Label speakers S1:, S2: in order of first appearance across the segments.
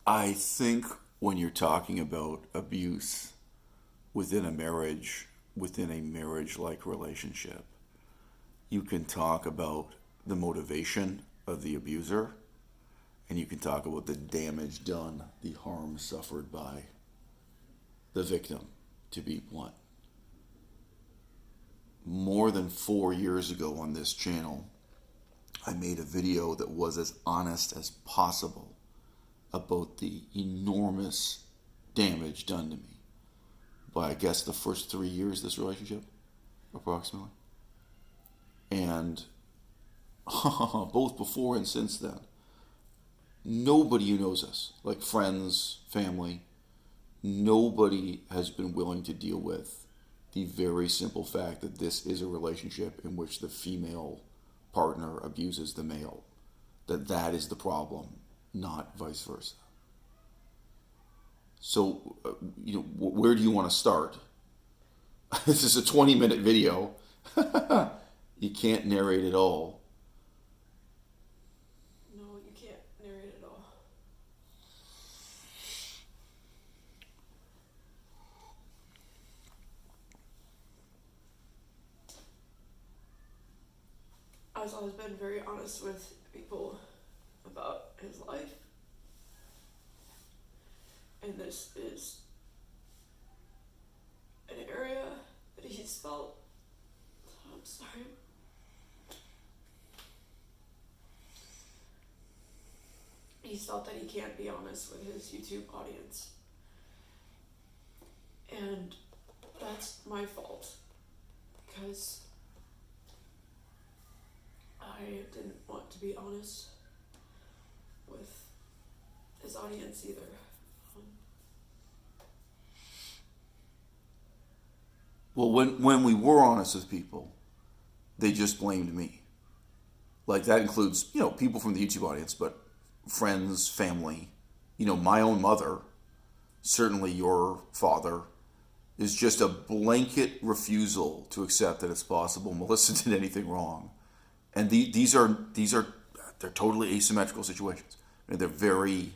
S1: I think when you're talking about abuse within a marriage like relationship, you can talk about the motivation of the abuser and you can talk about the damage done, the harm suffered by the victim, to be blunt. More than 4 years ago on this channel, I made a video that was as honest as possible about the enormous damage done to me by, I guess, the first 3 years of this relationship, approximately. And both before and since then, nobody who knows us, like friends, family, nobody has been willing to deal with the very simple fact that this is a relationship in which the female partner abuses the male. That is the problem, not vice versa. So, where do you want to start? This is a 20-minute video. You can't narrate it all.
S2: No, you can't narrate it all. Azel has been very honest with people about his life. And this is an area that he's felt, I'm sorry, he's felt that he can't be honest with his YouTube audience. And that's my fault, because I didn't want to be honest with his audience either.
S1: Well, when we were honest with people, they just blamed me. Like, that includes, people from the YouTube audience, but friends, family, my own mother, certainly your father, is just a blanket refusal to accept that it's possible Melissa did anything wrong. And these are they're totally asymmetrical situations. I mean, they're very,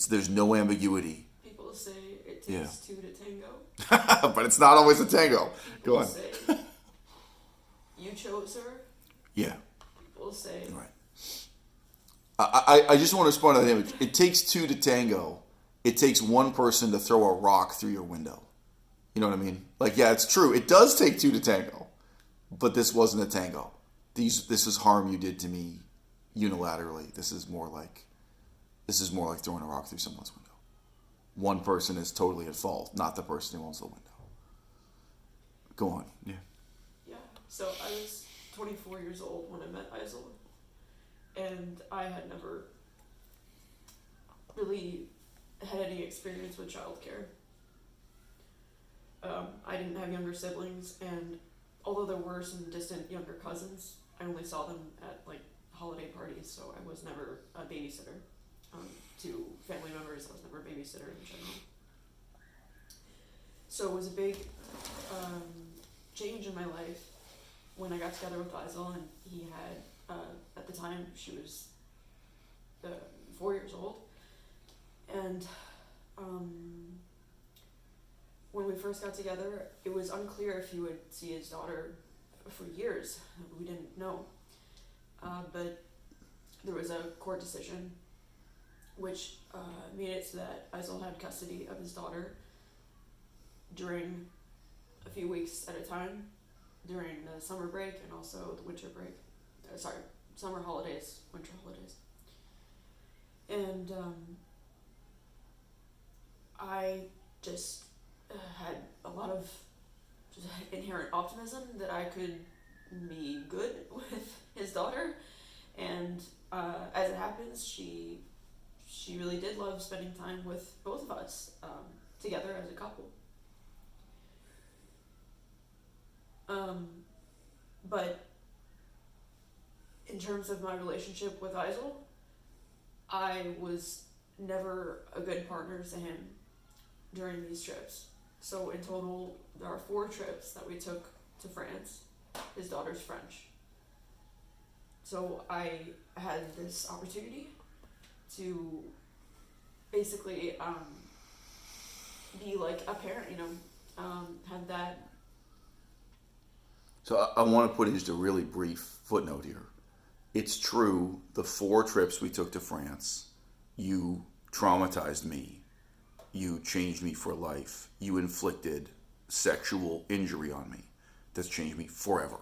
S1: there's no ambiguity.
S2: People say it takes two to tango.
S1: But it's not always a tango.
S2: People
S1: Go on.
S2: Say you chose her.
S1: Yeah.
S2: People say.
S1: Right. I just want to respond to that image. It takes two to tango. It takes one person to throw a rock through your window. You know what I mean? Like, yeah, it's true. It does take two to tango. But this wasn't a tango. This is harm you did to me unilaterally. This is more like throwing a rock through someone's window. One person is totally at fault, not the person who owns the window. Go on. Yeah.
S2: Yeah. So I was 24 years old when I met Azel, and I had never really had any experience with childcare. I didn't have younger siblings, and although there were some distant younger cousins, I only saw them at holiday parties, so I was never a babysitter. To family members, I was never a babysitter in general. So it was a big change in my life when I got together with Azel, and he had, at the time, she was 4 years old. And when we first got together, it was unclear if he would see his daughter for years. We didn't know. But there was a court decision which made it so that Azel had custody of his daughter during a few weeks at a time, during the summer break and also the winter break. Summer holidays, winter holidays. And I just had a lot of just inherent optimism that I could be good with his daughter. And as it happens, she really did love spending time with both of us together as a couple. But in terms of my relationship with Azel, I was never a good partner to him during these trips. So in total, there are 4 trips that we took to France. His daughter's French. So I had this opportunity to basically be like a parent, have that.
S1: So I want to put in just a really brief footnote here. It's true, the 4 trips we took to France, you traumatized me. You changed me for life. You inflicted sexual injury on me that's changed me forever.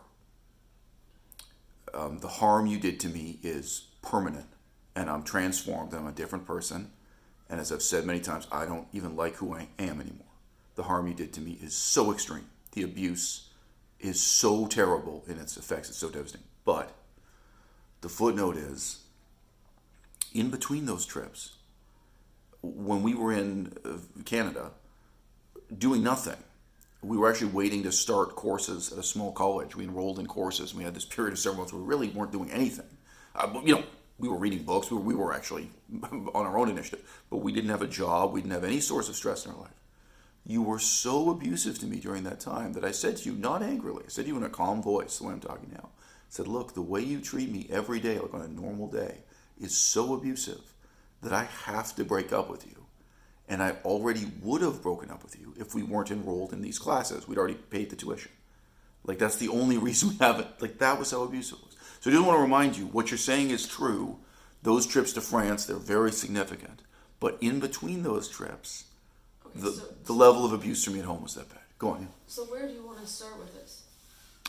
S1: The harm you did to me is permanent, and I'm transformed. I'm a different person. And as I've said many times, I don't even like who I am anymore. The harm you did to me is so extreme. The abuse is so terrible in its effects. It's so devastating. But the footnote is, in between those trips, when we were in Canada, doing nothing, we were actually waiting to start courses at a small college. We enrolled in courses, and we had this period of several months where we really weren't doing anything. We were reading books. We were actually on our own initiative, but we didn't have a job. We didn't have any source of stress in our life. You were so abusive to me during that time that I said to you, not angrily, I said to you in a calm voice, the way I'm talking now, I said, look, the way you treat me every day, like on a normal day, is so abusive that I have to break up with you. And I already would have broken up with you if we weren't enrolled in these classes. We'd already paid the tuition. Like, that's the only reason we haven't. Like, that was how abusive it was. So I just want to remind you, what you're saying is true. Those trips to France, they're very significant. But in between those trips, the level of abuse for me at home was that bad. Go on. Yeah.
S2: So where do you want to start with this?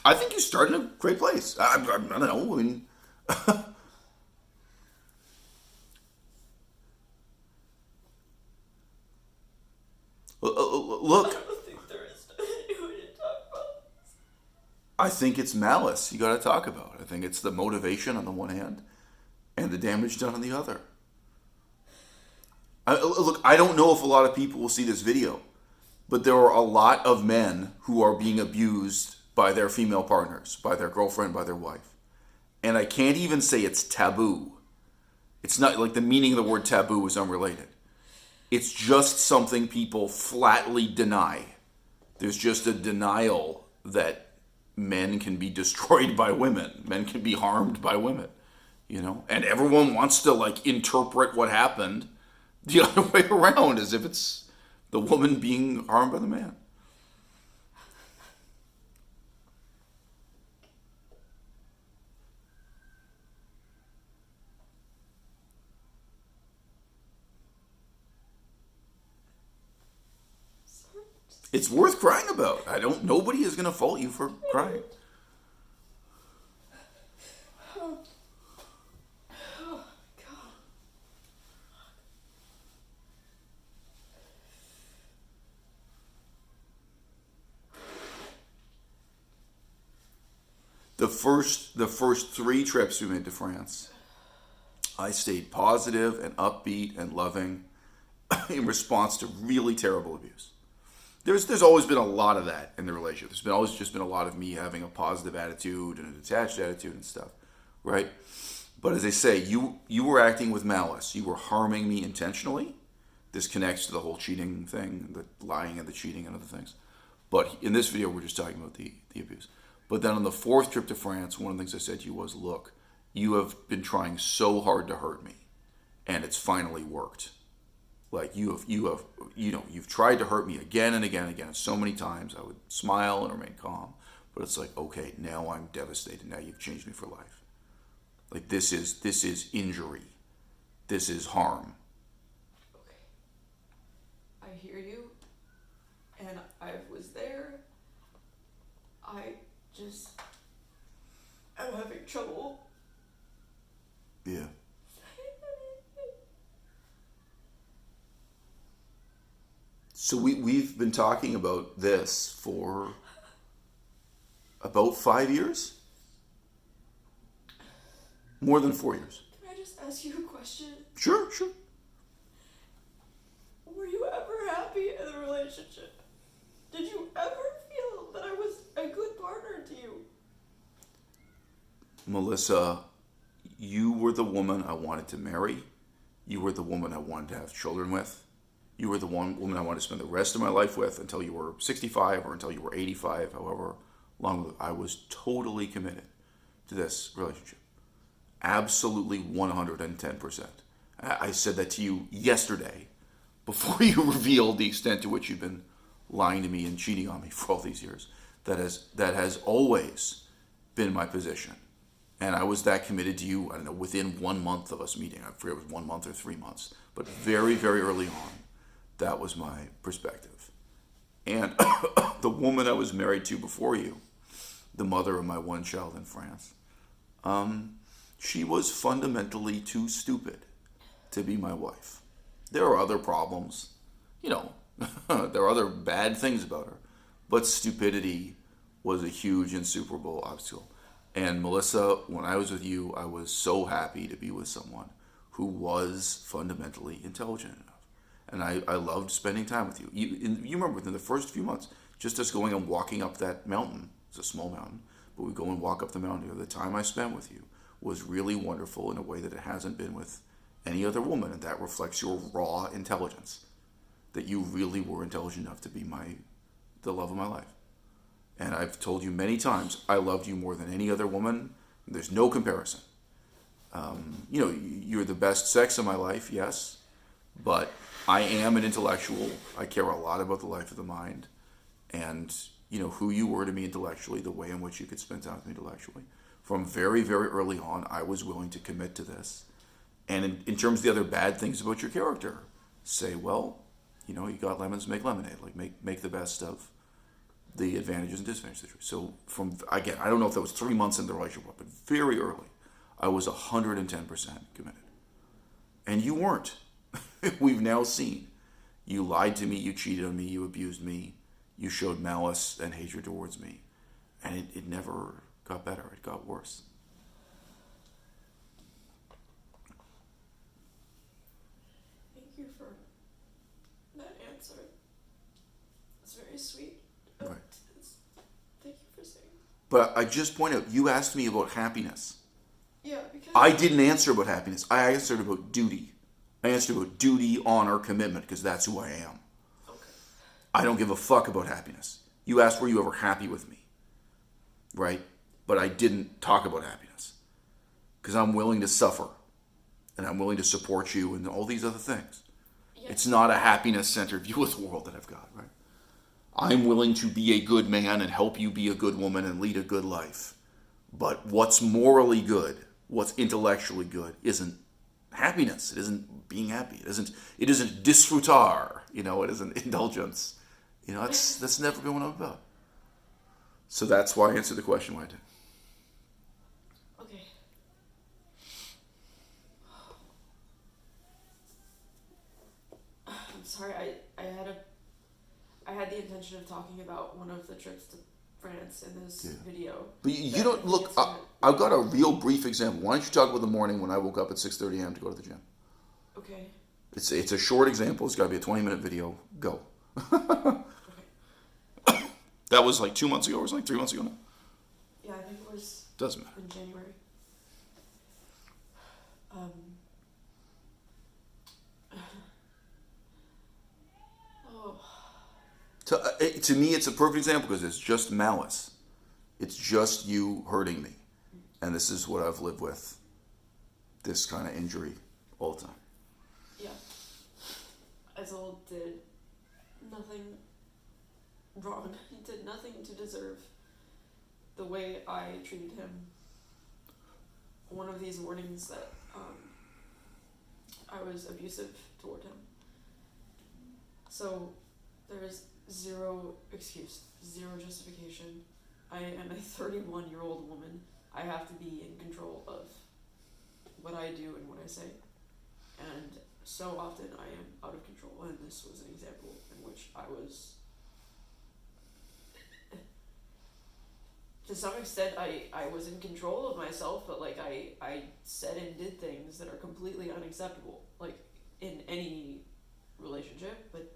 S1: I think you started in a great place. I don't know. I mean, look,
S2: I don't think there is anyone to talk about.
S1: I think it's malice you got to talk about. I think it's the motivation on the one hand and the damage done on the other. Look, I don't know if a lot of people will see this video, but there are a lot of men who are being abused by their female partners, by their girlfriend, by their wife. And I can't even say it's taboo. It's not like the meaning of the word taboo is unrelated. It's just something people flatly deny. There's just a denial that men can be destroyed by women. Men can be harmed by women, And everyone wants to interpret what happened the other way around, as if it's the woman being harmed by the man. It's worth crying about. Nobody is going to fault you for crying.
S2: Oh, God.
S1: The first 3 trips we made to France, I stayed positive and upbeat and loving in response to really terrible abuse. There's always been a lot of that in the relationship. There's always just been a lot of me having a positive attitude and a detached attitude and stuff, right? But as I say, you were acting with malice. You were harming me intentionally. This connects to the whole cheating thing, the lying and the cheating and other things. But in this video, we're just talking about the abuse. But then on the 4th trip to France, one of the things I said to you was, look, you have been trying so hard to hurt me, and it's finally worked. Like you've tried to hurt me again and again and again. So many times I would smile and remain calm, but it's like, okay, now I'm devastated. Now you've changed me for life. Like this is injury. This is harm.
S2: Okay. I hear you, and I was there. I'm having trouble.
S1: Yeah. So we've been talking about this for about 5 years? More than 4 years.
S2: Can I just ask you a question?
S1: Sure.
S2: Were you ever happy in the relationship? Did you ever feel that I was a good partner to you?
S1: Melissa, you were the woman I wanted to marry. You were the woman I wanted to have children with. You were the woman I wanted to spend the rest of my life with until you were 65 or until you were 85, however long. I was totally committed to this relationship. Absolutely 110%. I said that to you yesterday before you revealed the extent to which you've been lying to me and cheating on me for all these years. That has always been my position. And I was that committed to you, I don't know, within 1 month of us meeting. I forget if it was 1 month or 3 months. But very, very early on, that was my perspective. And the woman I was married to before you, the mother of my one child in France, she was fundamentally too stupid to be my wife. There are other problems, you know, there are other bad things about her, but stupidity was a huge, insuperable obstacle. And Melissa, when I was with you, I was so happy to be with someone who was fundamentally intelligent enough. And I loved spending time with you. You remember within the first few months, just us going and walking up that mountain. It's a small mountain, but we go and walk up the mountain. The time I spent with you was really wonderful in a way that it hasn't been with any other woman, and that reflects your raw intelligence. That you really were intelligent enough to be the love of my life. And I've told you many times, I loved you more than any other woman. There's no comparison. You're the best sex of my life, yes, but I am an intellectual. I care a lot about the life of the mind, and who you were to me intellectually, the way in which you could spend time with me intellectually. From very, very early on, I was willing to commit to this. And in terms of the other bad things about your character, say, well, you got lemons, make lemonade. Like make the best of the advantages and disadvantages. So I don't know if that was 3 months into the relationship, but very early, I was 110% committed. And you weren't. We've now seen. You lied to me, you cheated on me, you abused me, you showed malice and hatred towards me. And it never got better, it got worse.
S2: Thank you for that answer. It's very sweet.
S1: Right.
S2: Thank you for saying.
S1: But I just point out, you asked me about happiness.
S2: Yeah, because
S1: I didn't answer about happiness. I answered about duty. I answered about duty, honor, commitment, because that's who I am.
S2: Okay.
S1: I don't give a fuck about happiness. You asked, were you ever happy with me? Right? But I didn't talk about happiness. Because I'm willing to suffer. And I'm willing to support you and all these other things.
S2: Yeah.
S1: It's not a happiness-centered view of the world that I've got, right? I'm willing to be a good man and help you be a good woman and lead a good life. But what's morally good, what's intellectually good, isn't happiness. It isn't being happy. It isn't disfrutar. It isn't indulgence. That's never been what I'm about. So that's why I answered the question why I did.
S2: Okay. I'm sorry. I had the intention of talking about one of the trips to France in this video.
S1: But you don't look. I've got a real brief example. Why don't you talk about the morning when I woke up at 6:30 a.m. to go to the gym?
S2: Okay.
S1: It's a short example. It's got to be a 20-minute video. Go.
S2: Okay.
S1: That was like 2 months ago, or was it like 3 months ago now?
S2: Yeah, I think it was.
S1: Doesn't matter.
S2: In January. Oh.
S1: To me, it's a perfect example because it's just malice. It's just you hurting me. And this is what I've lived with, this kind of injury all the time.
S2: Yeah. Isol did nothing wrong. He did nothing to deserve the way I treated him. One of these mornings that I was abusive toward him. So there is zero excuse, zero justification. I am a 31-year-old woman. I have to be in control of what I do and what I say. And so often I am out of control, and this was an example in which I was, to some extent, I was in control of myself, but like I said and did things that are completely unacceptable, like in any relationship, but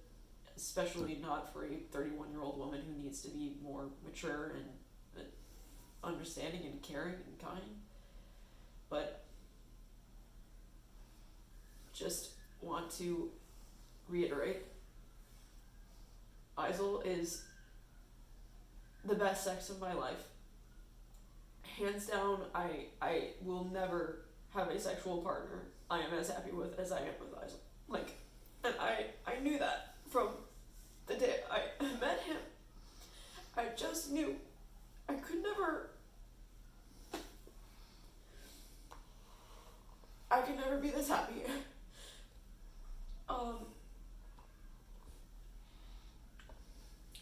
S2: especially not for a 31-year-old woman who needs to be more mature and understanding and caring and kind. But just want to reiterate, Isol is the best sex of my life. Hands down, I will never have a sexual partner I am as happy with as I am with Isaac. Like, and I knew that from the day I met him. I just knew I could never be this happy.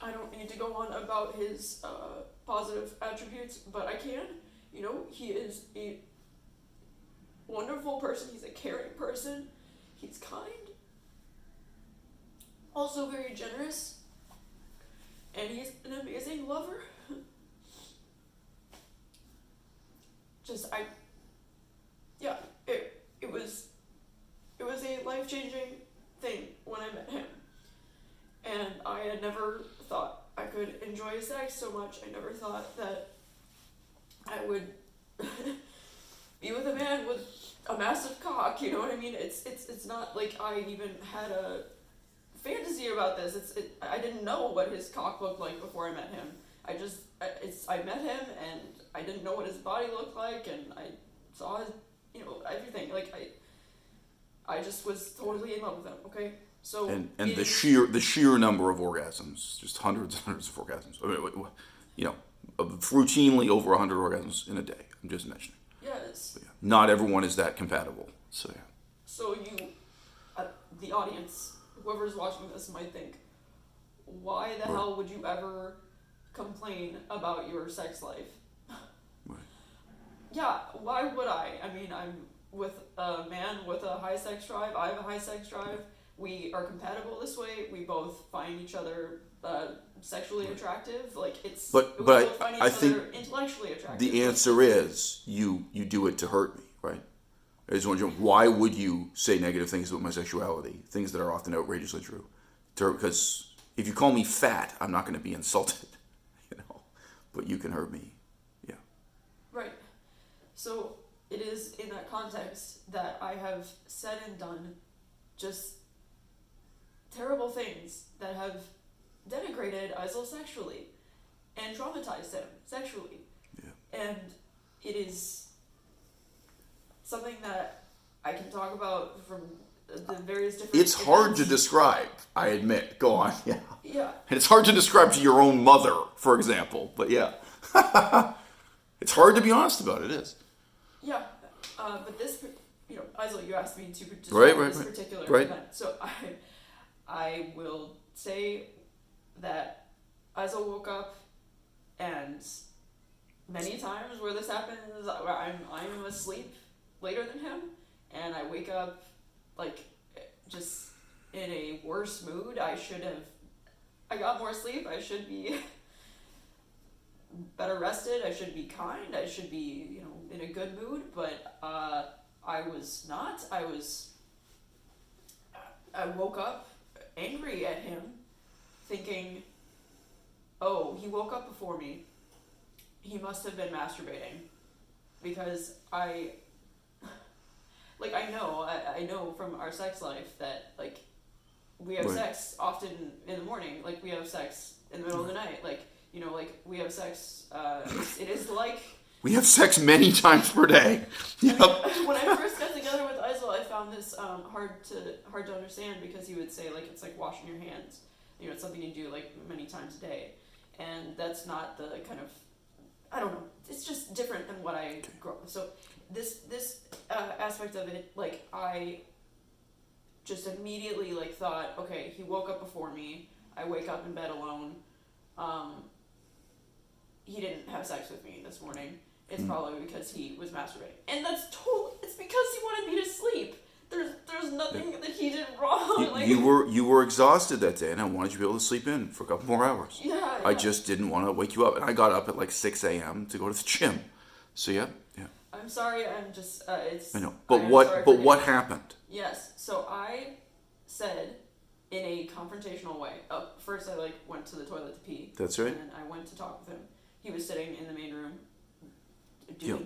S2: I don't need to go on about his positive attributes, but I can. You know, he is a wonderful person. He's a caring person. He's kind. Also very generous. And he's an amazing lover. It was a life-changing thing when I met him. And I had never thought I could enjoy sex so much. I never thought that I would be with a man with a massive cock, you know what I mean? It's not like I even had a fantasy about this. I didn't know what his cock looked like before I met him. I met him and I didn't know what his body looked like, and I saw his, everything. Like I just was totally in love with him. Okay, so
S1: and the sheer number of orgasms, just hundreds and hundreds of orgasms. I mean, routinely over 100 orgasms in a day. I'm just mentioning.
S2: Yes.
S1: Yeah, not everyone is that compatible. So yeah.
S2: So the audience, whoever's watching this, might think, why the hell would you ever complain about your sex life?
S1: Right.
S2: Yeah, why would I? I mean, I'm with a man with a high sex drive. I have a high sex drive. We are compatible this way. We both find each other sexually attractive. Like
S1: But
S2: we both find each
S1: I
S2: other
S1: think
S2: intellectually attractive.
S1: the answer is you do it to hurt me, right? I just wonder, why would you say negative things about my sexuality, things that are often outrageously true? Because if you call me fat, I'm not going to be insulted, but you can hurt me. Yeah.
S2: Right. So it is in that context that I have said and done just terrible things that have denigrated Isel sexually and traumatized him sexually.
S1: Yeah.
S2: And it is something that I can talk about from the various different
S1: It's hard to describe, I admit. Go on, yeah.
S2: Yeah.
S1: And it's hard to describe to your own mother, for example, but yeah. It's hard to be honest about it, it is.
S2: Yeah. But this, Isel, you asked me to describe this particular event. So I will say that Isel woke up, and many times where this happens, where I'm asleep later than him, and I wake up like just in a worse mood. I got more sleep. I should be better rested. I should be kind. I should be, in a good mood. But I was not. I woke up angry at him, thinking, oh, he woke up before me. He must have been masturbating, because I know from our sex life that, like, we have sex often in the morning, like, we have sex in the middle of the night, we have sex, it is like...
S1: We have sex many times per day. Yep.
S2: When I first got together with Isel, I found this hard to understand, because he would say, like, it's like washing your hands. It's something you do, like, many times a day. And that's not the kind of... I don't know. It's just different than what I grew up with. So this aspect of it, like, I just immediately, like, thought, okay, he woke up before me. I wake up in bed alone. He didn't have sex with me this morning. It's probably because he was masturbating. And it's because he wanted me to sleep. There's nothing that he did wrong.
S1: You were exhausted that day, and I wanted you to be able to sleep in for a couple more hours.
S2: Yeah.
S1: I just didn't want to wake you up, and I got up at like 6 a.m. to go to the gym. So yeah.
S2: I'm sorry. I'm just it's.
S1: I know, but what happened?
S2: Yes. So I said in a confrontational way. First, I went to the toilet to pee.
S1: That's right.
S2: And then I went to talk with him. He was sitting in the main room.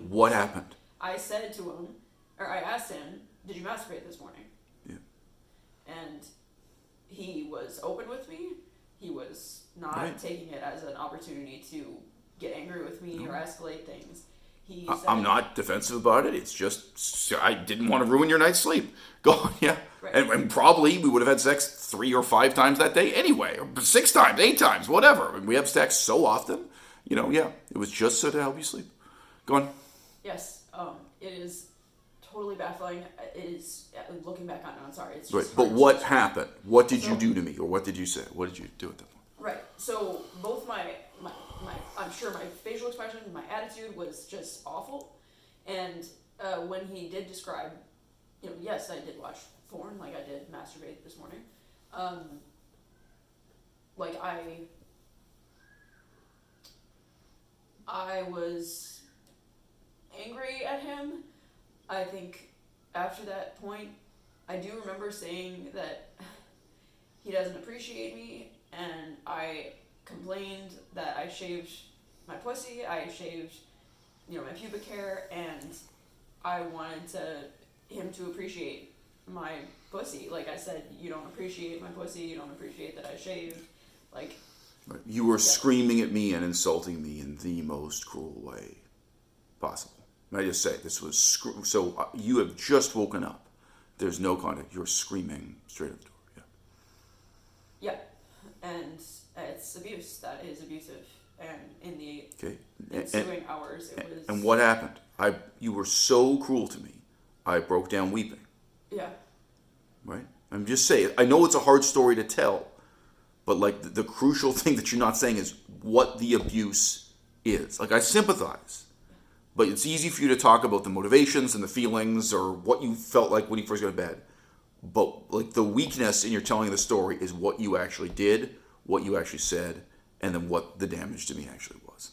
S1: What happened?
S2: I said to him, or I asked him, did you masturbate this morning?
S1: Yeah.
S2: And he was open with me. He was not taking it as an opportunity to get angry with me or escalate things. He
S1: I'm
S2: said,
S1: not defensive about it. It's just I didn't want to ruin your night's sleep. Go on, yeah.
S2: Right.
S1: And probably we would have had sex 3 or 5 times that day anyway, or 6 times, 8 times, whatever. And we have sex so often, yeah. It was just so to help you sleep. Go on.
S2: yes, it is totally baffling. It is, looking back on it, I'm sorry. It's
S1: Right.
S2: just
S1: But
S2: hard
S1: what
S2: to-
S1: happened? What did you
S2: So-
S1: do to me, or what did you say? What did you do at that point?
S2: Right. So both my I'm sure my facial expression, my attitude was just awful. And when he did describe, yes, I did watch porn, like I did masturbate this morning. Like I was angry at him. I think after that point, I do remember saying that he doesn't appreciate me, and I complained that I shaved my pussy, I shaved, my pubic hair, and I wanted him to appreciate my pussy. Like I said, you don't appreciate my pussy, you don't appreciate that I shaved. Like,
S1: Right. You were screaming at me and insulting me in the most cruel way possible. And I just say this was so you have just woken up. There's no contact. You're screaming straight at the door. Yeah.
S2: yeah, and it's abuse. That is abusive, and in the
S1: Okay.
S2: ensuing hours, it was.
S1: And what happened? You were so cruel to me. I broke down weeping.
S2: Yeah.
S1: Right. I'm just saying. I know it's a hard story to tell, but like the crucial thing that you're not saying is what the abuse is. Like I sympathize, but it's easy for you to talk about the motivations and the feelings or what you felt like when you first got to bed. But like the weakness in your telling the story is what you actually did, what you actually said, and then what the damage to me actually was.